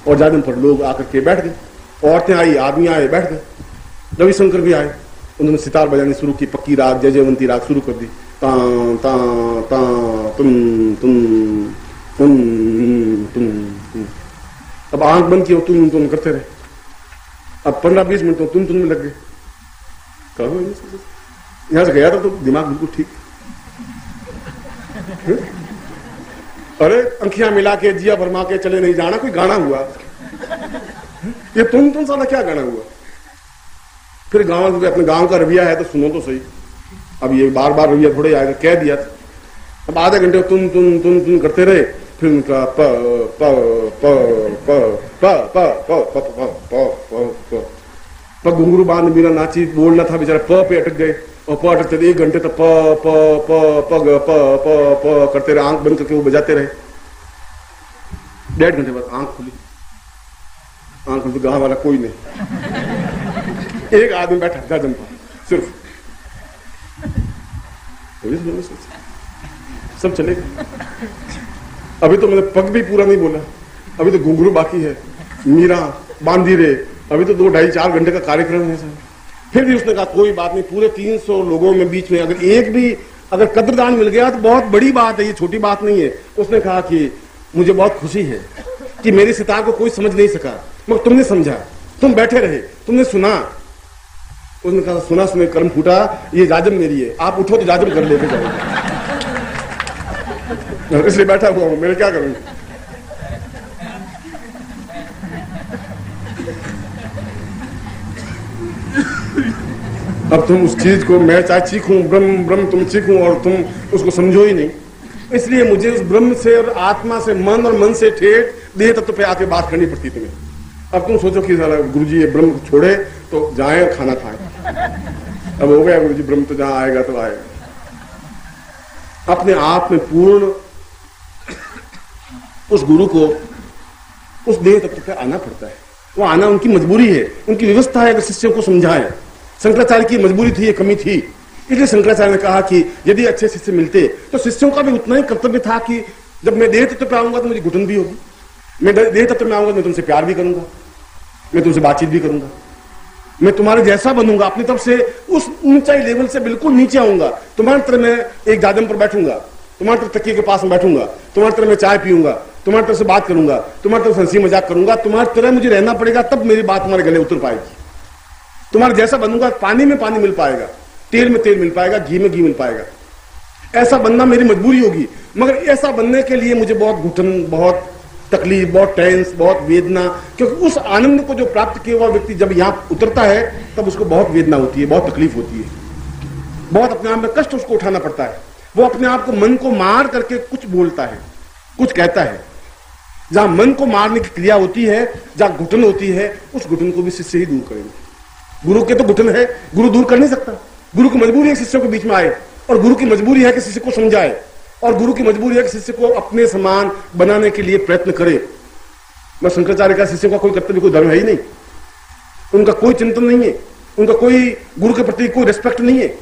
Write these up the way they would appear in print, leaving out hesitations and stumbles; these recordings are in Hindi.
और जादम पर लोग आकर के बैठ गए, औरतें आई, आदमी आए, बैठ गए। रविशंकर भी आए, उन्होंने सितार बजानी शुरू की, पक्की राग, जय जयवंती राग शुरू कर दी। ता ता ता तुम तुम तुम तुम तुम। अब आंख बंद की और तुम करते रहे। अब 15-20 मिनट तो तुम में लग गए। कहो यहां से गया था तो दिमाग बिल्कुल ठीक। अरे अंखियां मिला के जिया भरमा के चले नहीं जाना, कोई गाना हुआ? ये तुम साला क्या गाना हुआ? फिर गांव, अपने गांव का रवैया है तो सुनो तो सही। अब ये बार बार रवैया थोड़े आएगा, कह दिया था। अब आधे घंटे तुम करते रहे। फिर उनका प प प प प प प प प घुंघरू बांध मीरा नाची, बोलना था बेचारा, प पे अटक गए। और प अटकते थे 1 घंटे तक प प प प प प प करते रहे, आंख बंद करके वो बजाते रहे। 1.5 घंटे बाद आंख खुली, आंख खुली, गांव वाला कोई नहीं, एक आदमी बैठा जाजम पर सिर्फ। सब चले गए। अभी तो मैंने पग भी पूरा नहीं बोला, अभी तो घुंघरू बाकी है, मीरा बांधी रे, अभी तो 2-2.5-4 घंटे का कार्यक्रम है सर। फिर भी उसने कहा कोई बात नहीं, पूरे 300 लोगों में बीच में अगर एक भी कद्रदान मिल गया तो बहुत बड़ी बात है, ये छोटी बात नहीं है। उसने कहा कि मुझे बहुत खुशी है कि मेरी सितार को कोई समझ नहीं सका, मगर तुमने समझा, तुम बैठे रहे, तुमने सुना। उसने कहा सुना सुने कर्म फूटा, ये जाजम मेरी है, आप उठो तो जाजम कर लेके जाओ। इसलिए बैठा हुआ हूं, मैं क्या करूं? अब तुम उस चीज को, मैं चाहे चीखूं ब्रह्म ब्रह्म, तुम चीखूं और तुम उसको समझो ही नहीं। इसलिए मुझे उस ब्रह्म से और आत्मा से, मन और मन से ठेठ देह तत्व पे आके बात करनी पड़ती तुम्हें। अब तुम सोचो कि गुरुजी ये ब्रह्म को छोड़े तो जाए और खाना खाएं। अब हो गया गुरुजी, ब्रह्म तो जहां आएगा तो आएगा। अपने आप में पूर्ण उस गुरु को उस देह तत्व पे आना पड़ता है। वो आना उनकी मजबूरी है, उनकी व्यवस्था है। अगर शिष्यों को समझाएं, शंकराचार्य की मजबूरी थी, ये कमी थी। इसलिए शंकराचार्य ने कहा कि यदि अच्छे शिष्य मिलते तो शिष्यों का भी उतना ही कर्तव्य था कि जब मैं देह तत्व पे आऊंगा तो मुझे घुटन भी होगी, मैं देह तत्व में आऊंगा, मैं तुमसे प्यार भी करूंगा, मैं तुमसे बातचीत भी करूंगा, मैं तुम्हारे जैसा बनूंगा, अपनी तरफ से उस ऊंचाई लेवल से बिल्कुल नीचे आऊंगा। तुम्हारी तरह मैं एक जाजम पर बैठूंगा, तुम्हारी तरफ तकिए के पास में बैठूंगा, तुम्हारी तरह मैं चाय पीऊंगा, तुम्हारी तरफ से बात करूंगा, तुम्हारी तरफ हंसी मजाक करूंगा, तुम्हारी तरह मुझे रहना पड़ेगा, तब मेरी बात तुम्हारे गले उतर पाएगी। तुम्हारे जैसा बनूंगा, पानी में पानी मिल पाएगा, तेल में तेल मिल पाएगा, घी में घी मिल पाएगा। ऐसा बनना मेरी मजबूरी होगी। मगर ऐसा बनने के लिए मुझे बहुत घुटन, बहुत तकलीफ, बहुत टेंस, बहुत वेदना, क्योंकि उस आनंद को जो प्राप्त किया हुआ व्यक्ति जब यहां उतरता है तब उसको बहुत वेदना होती है, बहुत तकलीफ होती है, बहुत अपने आप में कष्ट उसको उठाना पड़ता है। वो अपने आप को, मन को मार करके कुछ बोलता है, कुछ कहता है। जहां मन को मारने की क्रिया होती है, जहां घुटन होती है, उस घुटन को भी शिष्य ही दूर करेंगे। गुरु के तो घुटन है, गुरु दूर कर नहीं सकता। गुरु की मजबूरी है शिष्यों के बीच में आए, और गुरु की मजबूरी है कि शिष्य को समझाए, और गुरु की मजबूरी है कि शिष्य को अपने समान बनाने के लिए प्रयत्न करे। मैं शंकराचार्य का शिष्य का कोई कर्तव्य, कोई धर्म है ही नहीं, उनका कोई चिंतन नहीं है, उनका कोई गुरु के प्रति कोई रिस्पेक्ट नहीं है,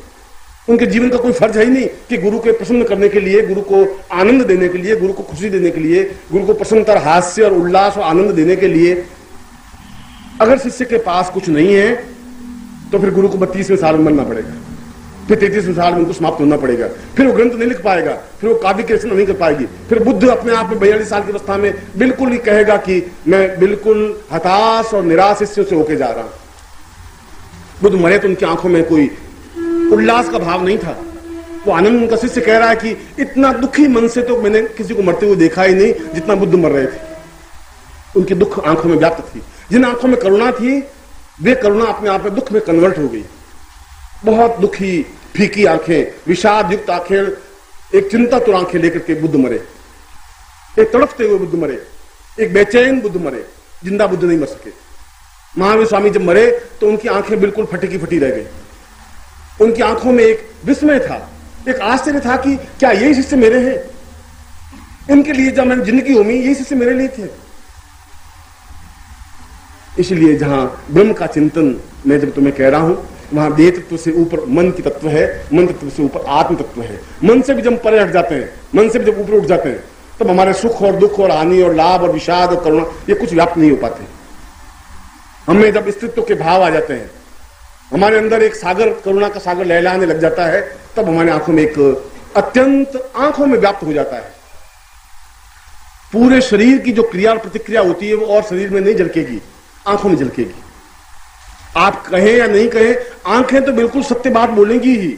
उनके जीवन का कोई फर्ज है ही नहीं कि गुरु के प्रसन्न करने के लिए, गुरु को आनंद देने के लिए, गुरु को खुशी देने के लिए, गुरु को प्रसन्नता, हास्य और उल्लास और आनंद देने के लिए। अगर शिष्य के पास कुछ नहीं है तो फिर गुरु को 32वें साल में मरना पड़ेगा, फिर 33वें साल में उनको समाप्त होना पड़ेगा, फिर वो ग्रंथ नहीं लिख पाएगा, फिर वो काव्य की रचना नहीं कर पाएगी। फिर बुद्ध अपने आप में 42 साल की अवस्था में बिल्कुल ही कहेगा कि मैं बिल्कुल हताश और निराश शिष्यों से होके जा रहा हूं। बुद्ध मरे तो उनकी आंखों में कोई उल्लास का भाव नहीं था, वो आनंद। उनका शिष्य कह रहा है कि इतना दुखी मन से तो मैंने किसी को मरते हुए देखा ही नहीं जितना बुद्ध मर रहे थे। उनकी दुख आंखों में व्याप्त थी। जिन आंखों में करुणा थी, वे करुणा अपने आप में दुख में कन्वर्ट हो गई। बहुत दुखी, फीकी आंखें, विषाद युक्त आंखें, एक चिंतातुर आंखें लेकर के बुद्ध मरे, एक तड़पते हुए बुद्ध मरे, एक बेचैन बुद्ध मरे। जिंदा बुद्ध नहीं मर सके। महावीर स्वामी जब मरे तो उनकी आंखें बिल्कुल फटी की फटी रह गई। उनकी आंखों में एक विस्मय था, एक आश्चर्य था कि क्या यही शिष्य मेरे हैं? इनके लिए जब मैंने जिंदगी होमी, यही शिष्य मेरे लिए थे। इसलिए जहां ब्रह्म का चिंतन मैं जब तुम्हें कह रहा हूं, वहां देह तत्व से ऊपर मन की तत्व है, मन तत्व से ऊपर आत्म तत्व है। मन से भी जब परे हट जाते हैं, मन से भी जब ऊपर उठ जाते हैं, तब हमारे सुख और दुख और हानि और लाभ और विषाद और करुणा ये कुछ व्याप्त नहीं हो पाते। हमें जब अस्तित्व के भाव आ जाते हैं, हमारे अंदर एक सागर, करुणा का सागर लहलाने लग जाता है, तब हमारे आंखों में एक अत्यंत आंखों में व्याप्त हो जाता है। पूरे शरीर की जो क्रिया और प्रतिक्रिया होती है वो और शरीर में नहीं झलकेगी, आंखों में झलकेगी। आप कहें या नहीं कहें, आंखें तो बिल्कुल सत्य बात बोलेंगी ही।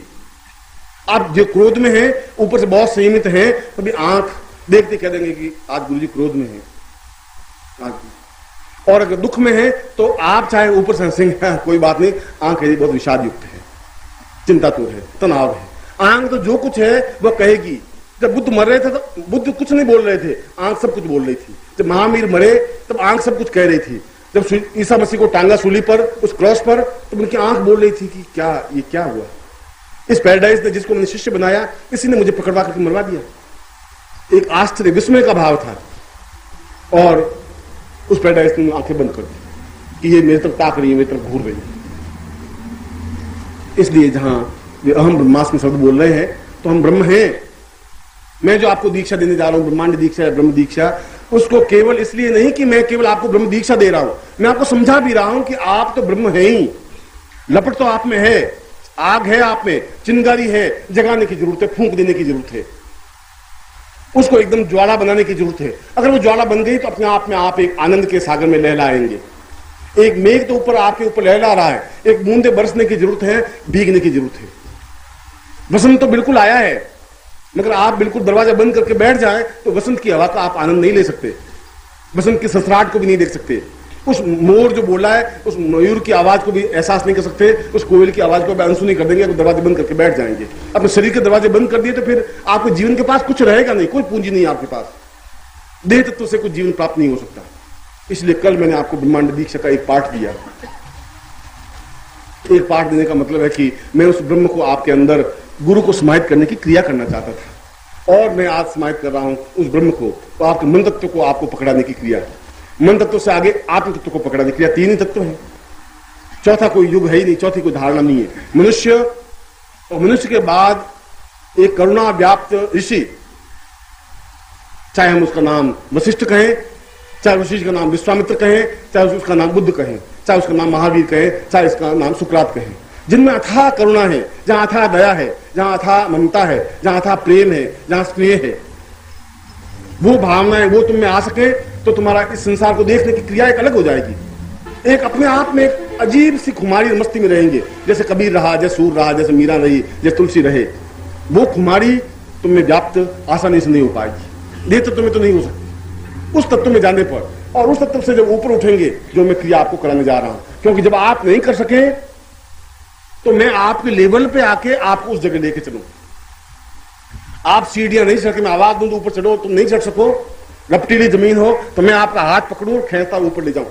आप जो क्रोध में हैं, ऊपर से बहुत संयमित हैं, तो भी आंख देखते कह देंगे कि आज गुरुजी क्रोध में है। और अगर दुख में है तो आप चाहे ऊपर से हंसेंगे, कोई बात नहीं, आंख है बहुत विषाद युक्त है, चिंतातुर है, तनाव है। आंख तो जो कुछ है वह कहेगी। जब बुद्ध मर रहे थे तो बुद्ध कुछ नहीं बोल रहे थे, आंख सब कुछ बोल रही थी। जब महावीर मरे तब आंख सब कुछ कह रही थी। जब ईसा मसीह को टांगा सूली पर, उस क्रॉस पर, तो उनकी आंख बोल रही थी कि क्या ये क्या हुआ। इस पैराडाइज ने जिसको मैंने शिष्य बनाया, इसी ने मुझे पकड़वा करके मरवा दिया। एक आश्चर्य विस्मय का भाव था, और उस पैराडाइज ने आंखें बंद कर दी कि ये मेरे तरफ ताक रही है, मेरी तरफ घूर रही है। इसलिए जहां वे अहम ब्रह्मास्मि शब्द बोल रहे हैं तो हम ब्रह्म हैं। मैं जो आपको दीक्षा देने जा रहा हूं, ब्रह्मांड दीक्षा या ब्रह्म दीक्षा, उसको केवल इसलिए नहीं कि मैं केवल आपको ब्रह्म दीक्षा दे रहा हूं, मैं आपको समझा भी रहा हूं कि आप तो ब्रह्म है ही। लपट तो आप में है, आग है आप में, चिंगारी है, जगाने की जरूरत है, फूंक देने की जरूरत है, उसको एकदम ज्वाला बनाने की जरूरत है। अगर वो ज्वाला बन गई तो अपने आप में आप एक आनंद के सागर में लहलाएंगे। एक मेघ तो ऊपर आपके ऊपर लहला रहा है, एक बूंदे बरसने की जरूरत है, भीगने की जरूरत है। वसंत तो बिल्कुल आया है, मगर आप बिल्कुल दरवाजा बंद करके बैठ जाएं तो वसंत की हवा का आप आनंद नहीं ले सकते, वसंत की ससराहट को भी नहीं देख सकते, उस मोर जो बोला है उस मयूर की आवाज को भी एहसास नहीं कर सकते, उस कोयल की आवाज को भी अनसुनी कर देंगे, दरवाजे बंद करके बैठ जाएंगे। अपने शरीर के दरवाजे बंद कर दिए तो फिर आपके जीवन के पास कुछ रहेगा नहीं, कोई पूंजी नहीं आपके पास, देह तत्व से कुछ जीवन प्राप्त नहीं हो सकता। इसलिए कल मैंने आपको ब्रह्मांड दीक्षा का एक पाठ दिया। एक पाठ देने का मतलब है कि मैं उस ब्रह्म को आपके अंदर गुरु को समाहित करने की क्रिया करना चाहता था, और मैं आज समाहित कर रहा हूं उस ब्रह्म को, तो आपके मन तत्व को आपको पकड़ाने की क्रिया। मन तत्व से आगे आत्म तत्व को पकड़ाने की क्रिया। तीन ही तत्व है, चौथा कोई युग है ही नहीं, चौथी कोई धारणा नहीं है। मनुष्य, और मनुष्य के बाद एक करुणा व्याप्त ऋषि, चाहे हम उसका नाम वशिष्ठ कहें, चाहे वशिष्ठ का नाम विश्वामित्र कहें, चाहे उसका नाम बुद्ध कहें, चाहे उसका नाम महावीर कहें, चाहे इसका नाम सुकरात कहें, जिनमें अथाह करुणा है, जहां अथाह दया है, जहां अथाह ममता है, जहां अथाह प्रेम है, जहां स्नेह है, वो भावनाएं वो तुम में आ सके तो तुम्हारा इस संसार को देखने की क्रिया एक अलग हो जाएगी। एक अपने आप में एक अजीब सी खुमारी मस्ती में रहेंगे, जैसे कबीर रहा, जैसे सूर रहा, जैसे मीरा रही, जैसे तुलसी रहे। वो खुमारी तुम में व्याप्त आसानी से नहीं हो पाएगी, देह तत्व में तो नहीं हो सकती। उस तत्व में जाने पर, और उस तत्व से जब ऊपर उठेंगे, जो मैं क्रिया आपको कराने जा रहा हूं, क्योंकि जब आप नहीं कर सके तो मैं आपके लेवल पे आके आपको उस जगह लेके चलूं। आप सीढ़ियां नहीं चढ़ के मैं आवाज दूं तो ऊपर चढ़ो, तुम नहीं चढ़ सको, रपटीली जमीन हो तो मैं आपका हाथ पकड़ूं और खींचता ऊपर ले जाऊं,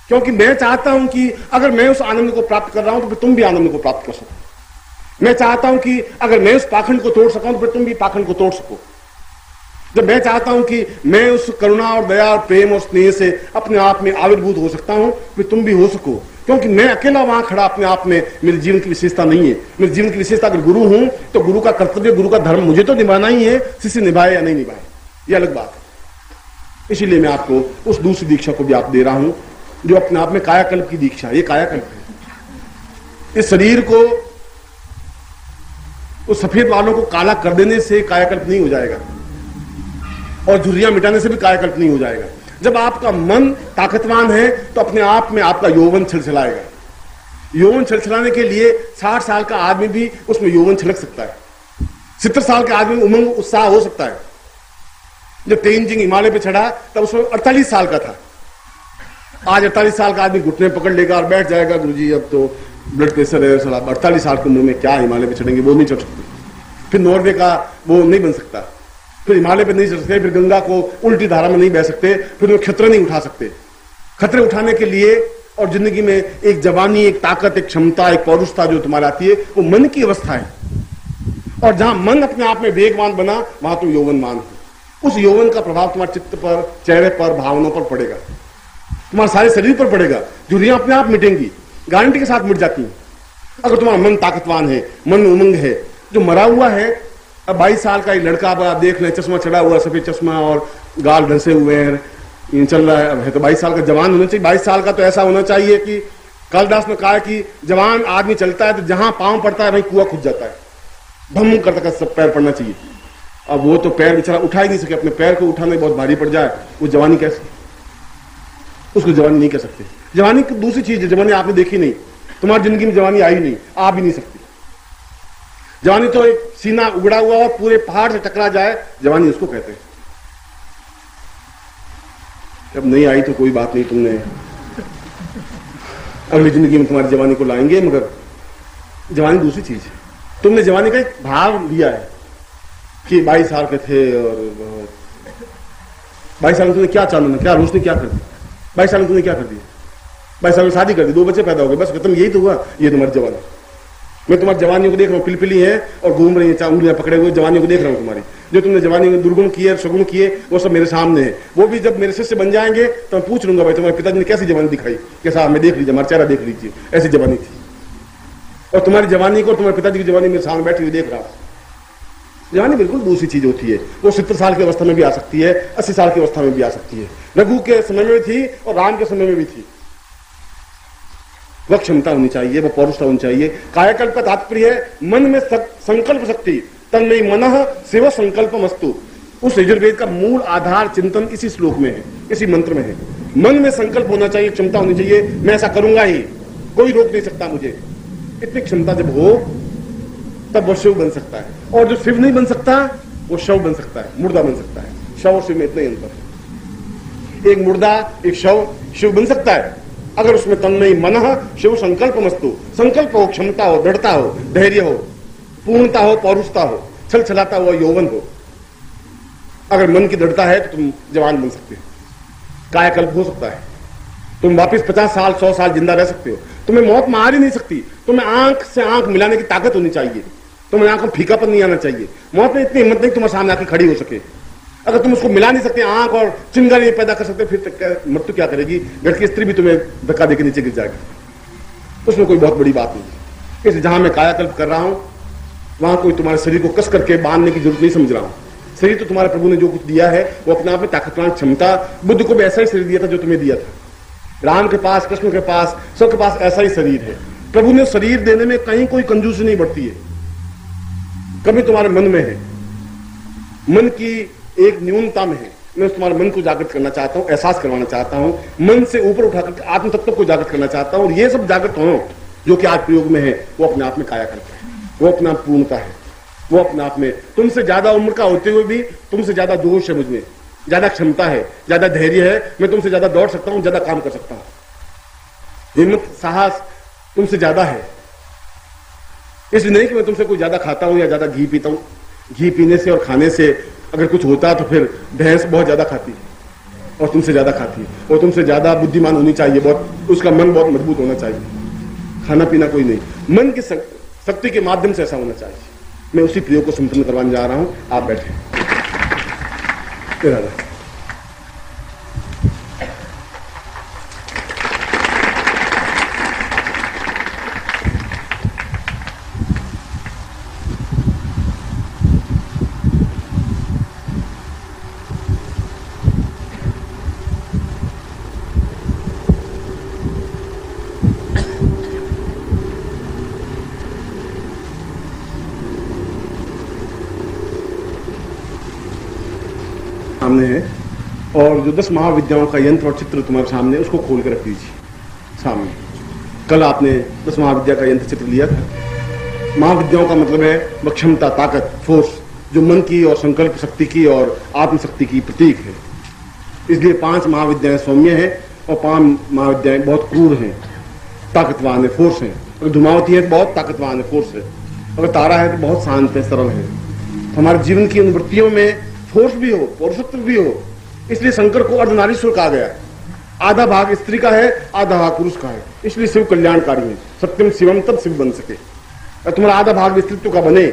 क्योंकि मैं चाहता हूं कि अगर मैं उस आनंद को प्राप्त कर रहा हूं तो फिर तुम भी आनंद को प्राप्त कर सको। मैं चाहता हूं कि अगर मैं उस पाखंड को तोड़ सका तो फिर तुम भी पाखंड को तोड़ सको। जब मैं चाहता हूं कि मैं उस करुणा और दया और प्रेम और स्नेह से अपने आप में आविर्भूत हो सकता हूं, फिर तुम भी हो सको, क्योंकि मैं अकेला वहां खड़ा अपने आप में मेरे जीवन की विशेषता नहीं है। मेरे जीवन की विशेषता अगर गुरु हूं तो गुरु का कर्तव्य, गुरु का धर्म मुझे तो निभाना ही है, शिष्य निभाए या नहीं निभाए ये अलग बात है। इसीलिए मैं आपको उस दूसरी दीक्षा को भी आप दे रहा हूं, जो अपने आप में कायाकल्प की दीक्षा। ये कायाकल्प है। इस शरीर को उस सफेद बालों को काला कर देने से कायाकल्प नहीं हो जाएगा, और झुर्रियां मिटाने से भी कायाकल्प नहीं हो जाएगा। जब आपका मन ताकतवान है तो अपने आप में आपका यौवन छलछलाएगा। यौवन छलछलाने के लिए 60 साल का आदमी भी उसमें यौवन छलक सकता है, 70 साल के आदमी में उमंग उत्साह हो सकता है। जब तेंजिंग हिमालय पे चढ़ा तब उसमें 48 साल का था, आज 48 साल का आदमी घुटने पकड़ लेगा और बैठ जाएगा, गुरुजी अब तो ब्लड प्रेशर है, 48 साल की उम्र में क्या हिमालय पे चढ़ेंगे, वो नहीं चढ़ सकते। फिर नॉर्वे का वो नहीं बन सकता, फिर हिमालय पे नहीं चढ़ सकते, फिर गंगा को उल्टी धारा में नहीं बह सकते, फिर वो खतरे नहीं उठा सकते। खतरे उठाने के लिए और जिंदगी में एक जवानी, एक ताकत, एक क्षमता, एक पौरुषता जो तुम्हारे आती है, वो मन की अवस्था है। और जहां मन अपने आप में वेगवान बना वहां तुम यौवनवान हो। उस यौवन का प्रभाव तुम्हारे चित्त पर, चेहरे पर, भावनाओं पर पड़ेगा, तुम्हारे सारे शरीर पर पड़ेगा। झुर्रियां अपने आप मिटेंगी, गारंटी के साथ मिट जाती हैं अगर तुम्हारा मन ताकतवान है, मन में उमंग है। जो मरा हुआ है अब 22 साल का एक लड़का, अब आप देख लें, चश्मा चढ़ा हुआ, सफेद चश्मा और गाल धंसे हुए हैं, चल रहा है तो 22 साल का जवान होना चाहिए। 22 साल का तो ऐसा होना चाहिए कि कालिदास ने कहा कि जवान आदमी चलता है तो जहां पांव पड़ता है वहीं कुआं खुद जाता है, भम करता सब पैर पड़ना चाहिए। अब वो तो पैर बेचारा उठा ही नहीं सके, अपने पैर को उठाने बहुत भारी पड़ जाए, वो जवानी कैसे, उसको जवानी नहीं कह सकते। जवानी दूसरी चीज है, जवानी आपने देखी नहीं, तुम्हारी जिंदगी में जवानी आई नहीं, आ भी नहीं सकती। जवानी तो एक सीना उगड़ा हुआ और पूरे पहाड़ से टकरा जाए, जवानी उसको कहते हैं। जब नहीं आई तो कोई बात नहीं, तुमने अगली जिंदगी में तुम्हारी जवानी को लाएंगे, मगर जवानी दूसरी चीज है। तुमने जवानी का एक भाव लिया है कि 22 साल के थे और 22 साल में तुमने क्या चालू क्या रोशनी क्या कर दी, 22 साल में तुमने क्या कर दिया, 22 साल में शादी कर दी, 2 बच्चे पैदा हो गए, बस खत्म, यही तो हुआ। ये तुम्हारी जवानी। मैं तुम्हारी जवानियों को देख रहा हूँ, पिलपिली है और घूम रही है, उंगलियां पकड़े हुए जवानियों को देख रहा हूँ तुम्हारी। जो तुमने जवानी में दुर्गुण किए, सगुण किए, वो सब मेरे सामने है। वो भी जब मेरे शिष्य बन जाएंगे तो मैं पूछ लूंगा, भाई तुम्हारे पिताजी ने कैसी जवानी दिखाई, कैसा मैं देख लीजिए, हमारा चेहरा देख लीजिए, ऐसी जवानी थी। और तुम्हारी जवानी को, तुम्हारे पिताजी की जवानी मेरे सामने बैठी हुई देख रहा हूं। जवानी बिल्कुल दूसरी चीज होती है। वो 70 साल की अवस्था में भी आ सकती है, 80 साल की अवस्था में भी आ सकती है। रघु के समय में थी और राम के समय में भी थी। वह क्षमता होनी चाहिए, वह पौरुषता होनी चाहिए। कायाकल्प का तात्पर्य है मन में संकल्प शक्ति, तन्मयि मनः शिव संकल्प मस्तु। उस यजुर्वेद का मूल आधार चिंतन इसी श्लोक में है, इसी मंत्र में है। मन में संकल्प होना चाहिए, क्षमता होनी चाहिए, मैं ऐसा करूंगा ही, कोई रोक नहीं सकता मुझे। इतनी क्षमता जब हो तब वो शिव बन सकता है। और जो शिव नहीं बन सकता वो शव बन सकता है, मुर्दा बन सकता है। शव और शिव में इतना ही अंतर है। एक मुर्दा, एक शव, शिव बन सकता है अगर उसमें तन्मयि मनः शिव संकल्प मस्तु, संकल्प हो, क्षमता हो, दृढ़ता हो, धैर्य हो, पूर्णता हो, पौरुषता हो, छल छलाता हुआ यौवन हो। अगर मन की दृढ़ता है तो तुम जवान बन सकते हो, कायाकल्प हो सकता है, तुम वापिस 50 साल 100 साल जिंदा रह सकते हो। तुम्हें मौत मार ही नहीं सकती, तुम्हें आंख से आंख मिलाने की ताकत होनी चाहिए, तुम्हें आंख में फीकापन नहीं आना चाहिए। मौत में इतनी हिम्मत नहीं तुम्हारे सामने आके खड़ी हो सके। अगर तुम उसको मिला नहीं सकते, आंख और चिंगारी नहीं पैदा कर सकते, फिर मृत्यु क्या करेगी? घर की स्त्री भी तुम्हें धक्का देकर नीचे गिर जाएगी, उसमें कोई बहुत बड़ी बात नहीं। इसलिए जहां मैं कायाकल्प कर रहा हूं वहां कोई तुम्हारे शरीर को कस करके बांधने की जरूरत नहीं समझ रहा हूं। शरीर तो तुम्हारे प्रभु ने जो कुछ दिया है वो अपने आप में ताकतवान क्षमता, बुद्ध को भी ऐसा ही शरीर दिया था जो तुम्हें दिया था। राम के पास, कृष्ण के पास, सबके पास ऐसा ही शरीर है। प्रभु ने शरीर देने में कहीं कोई कंजूसी नहीं बढ़ती है। कभी तुम्हारे मन में है, मन की एक न्यूनता में है। मैं तुम्हारे मन को जागृत करना चाहता हूं, एहसास करवाना चाहता हूं, मन से ऊपर उठाकर आत्म तत्व को जागृत करना चाहता हूं। और ये सब जागृत हो जो कि आज प्रयोग में है, वो अपने आप में कायाकल्प है, वो अपना पूर्णता है, वो अपने आप में। तुमसे ज्यादा उम्र का होते हुए भी तुमसे ज्यादा जोश है मुझमें, ज्यादा क्षमता है, ज्यादा धैर्य है, मैं तुमसे ज्यादा दौड़ सकता हूं, ज्यादा काम कर सकता हूं। हिम्मत, साहस तुमसे ज्यादा है। इसलिए नहीं कि मैं तुमसे कोई ज्यादा खाता हूं या ज्यादा घी पीता हूं। घी पीने से और खाने से अगर कुछ होता तो फिर भैंस बहुत ज्यादा खाती है और तुमसे ज्यादा खाती है, और तुमसे ज्यादा बुद्धिमान होनी चाहिए, बहुत उसका मन बहुत मजबूत होना चाहिए। खाना पीना कोई नहीं, मन की शक्ति के माध्यम से ऐसा होना चाहिए। मैं उसी प्रयोग को संपन्न करवाने जा रहा हूं। आप बैठे। सामने है और जो 10 महाविद्याओं का यंत्र और चित्र तुम्हारे सामने, उसको खोल कर रख दीजिए सामने। कल आपने 10 महाविद्या का यंत्र चित्र लिया था। महाविद्याओं का मतलब है वह क्षमता, ताकत, फोर्स, जो मन की और संकल्प शक्ति की और आत्मशक्ति की प्रतीक है। इसलिए 5 महाविद्याएं सौम्य है और 5 महाविद्याएं बहुत क्रूर हैं, ताकतवान है, फोर्स है। अगर धूमावती है तो बहुत ताकतवान है, फोर्स है। अगर तारा है तो बहुत शांत है, सरल है। हमारे जीवन की अनुवृत्तियों में फोर्स भी हो, पौरुषत्व भी हो। इसलिए शंकर को अर्धनारीश्वर कहा गया। आधा भाग स्त्री का है, आधा भाग पुरुष का है। इसलिए शिव कल्याणकारी है। सत्यम शिवम तब शिव बन सके। और तुम्हारा आधा भाग स्त्रीत्व का बने,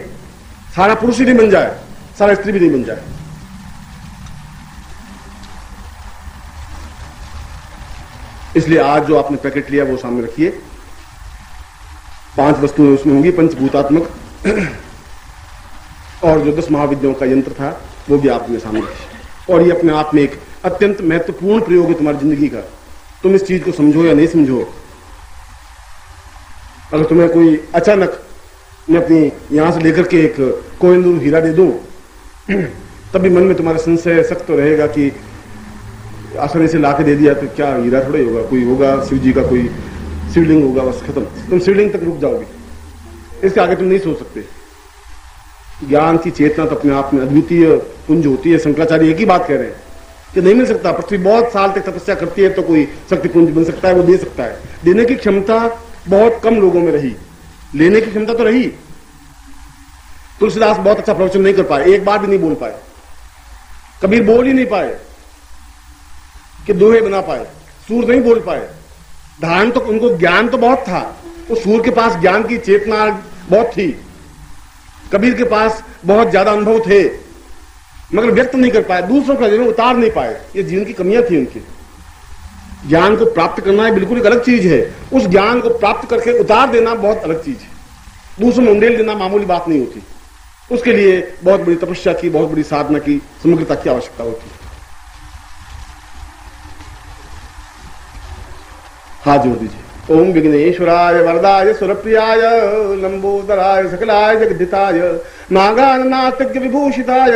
सारा पुरुष ही नहीं बन जाए, सारा स्त्री भी नहीं बन जाए। इसलिए आज जो आपने पैकेट लिया वो सामने रखिए। 5 वस्तुएं उसमें होंगी, पंचभूतात्मक, और जो 10 महाविद्याओं का यंत्र था वो भी आपके सामने है। और ये अपने आप में एक अत्यंत महत्वपूर्ण प्रयोग है तुम्हारी जिंदगी का। तुम इस चीज को समझो या नहीं समझो, अगर तुम्हें कोई अचानक मैं अपनी यहां से लेकर के एक कोहिनूर हीरा दे दूं तभी मन में तुम्हारा संशय सख्त तो रहेगा कि आसानी से लाके दे दिया तो क्या हीरा थोड़ा ही होगा, कोई होगा शिव जी का कोई शिवलिंग होगा, बस खत्म। तुम शिवलिंग तक रुक जाओगे, इसके आगे तुम नहीं सोच सकते। ज्ञान की चेतना तो अपने आप में अद्वितीय पुंज होती है। शंकराचार्य एक ही बात कह रहे हैं कि नहीं मिल सकता। पृथ्वी बहुत साल तक तपस्या करती है तो कोई शक्ति पुंज बन सकता है, वो दे सकता है। देने की क्षमता बहुत कम लोगों में रही, लेने की क्षमता तो रही। तुलसीदास बहुत अच्छा प्रवचन नहीं कर पाए, एक बार भी नहीं बोल पाए। कबीर बोल ही नहीं पाए कि दोहे बना पाए, सूर नहीं बोल पाए। धारण तो उनको ज्ञान तो बहुत था, उस सूर के पास ज्ञान की चेतना बहुत थी, कबीर के पास बहुत ज्यादा अनुभव थे, मगर व्यक्त नहीं कर पाए, दूसरों के जीवन में उतार नहीं पाए। ये जीवन की कमियां थी उनकी। ज्ञान को प्राप्त करना बिल्कुल एक अलग चीज है, उस ज्ञान को प्राप्त करके उतार देना बहुत अलग चीज है। दूसरों में उंडेल देना मामूली बात नहीं होती, उसके लिए बहुत बड़ी तपस्या की, बहुत बड़ी साधना की, समग्रता की आवश्यकता होती है। हाथ जोड़ दीजिए। ओम विघ्नेश्वराय वरदाय सुरप्रियाय लंबोदराय सकलाय जगदिताय नागाननाथज्ञ विभूषिताय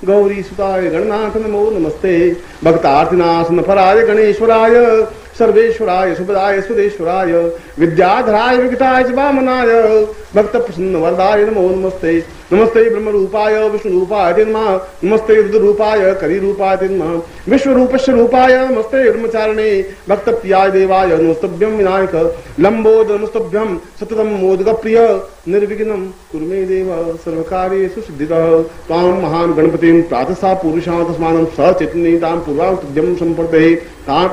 गौरी सुताय गणनाथ नमो नमस्ते। भक्तार्थिनाशन फराय गणेश्वराय सर्वेश्वराय सुभदाय सुरेश्वराय विद्याधराय विकटाय च वामनाय भक्त प्रसन्न वरदाय नमो नमस्ते। नमस्ते ब्रह्म रूपाय विष्णु रूपाय ते नमः। नमस्ते रुद्र रूपाय करी रूपाय ते नमः। विश्व रूपस्य रूपाय नमस्ते ब्रह्मचारिणे भक्त प्रियाय देवाय नमस्तभ्यं विनायक लंबोद नमस्तभ्यं सततम मोदक प्रिय निर्विघ्नं कुरु मे देव सर्वकार्येषु सिद्धिदः। त्वां महान् गणपतिं प्रातः सा पुरुषां तस्मानं सचेतनीतां पूर्वां तुभ्यं संपर्दये तां